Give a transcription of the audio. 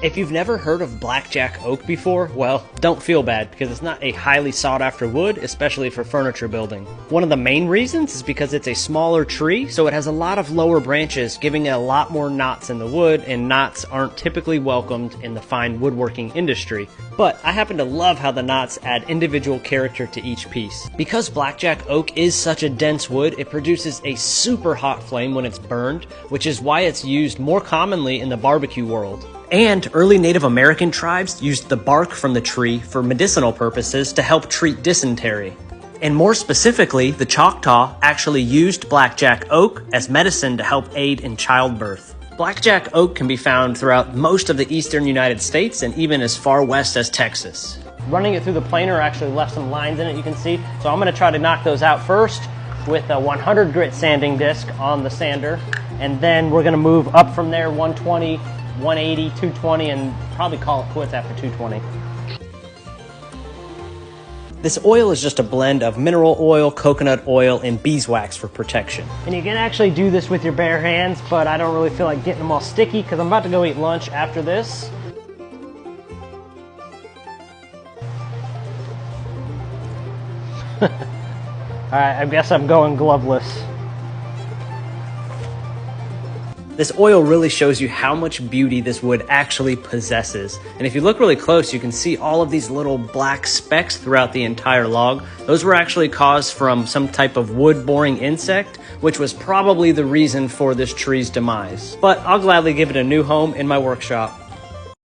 If you've never heard of Blackjack Oak before, well, don't feel bad because it's not a highly sought after wood, especially for furniture building. One of the main reasons is because it's a smaller tree, so it has a lot of lower branches, giving it a lot more knots in the wood, and knots aren't typically welcomed in the fine woodworking industry. But I happen to love how the knots add individual character to each piece. Because Blackjack Oak is such a dense wood, it produces a super hot flame when it's burned, which is why it's used more commonly in the barbecue world. And early Native American tribes used the bark from the tree for medicinal purposes to help treat dysentery. And more specifically, the Choctaw actually used Blackjack Oak as medicine to help aid in childbirth. Blackjack Oak can be found throughout most of the eastern United States and even as far west as Texas. Running it through the planer actually left some lines in it, you can see. So I'm going to try to knock those out first with a 100 grit sanding disc on the sander. And then we're going to move up from there, 120, 180, 220, and probably call it quits after 220. This oil is just a blend of mineral oil, coconut oil, and beeswax for protection. And you can actually do this with your bare hands, but I don't really feel like getting them all sticky because I'm about to go eat lunch after this. Alright, I guess I'm going gloveless. This oil really shows you how much beauty this wood actually possesses. And if you look really close, you can see all of these little black specks throughout the entire log. Those were actually caused from some type of wood-boring insect, which was probably the reason for this tree's demise. But I'll gladly give it a new home in my workshop.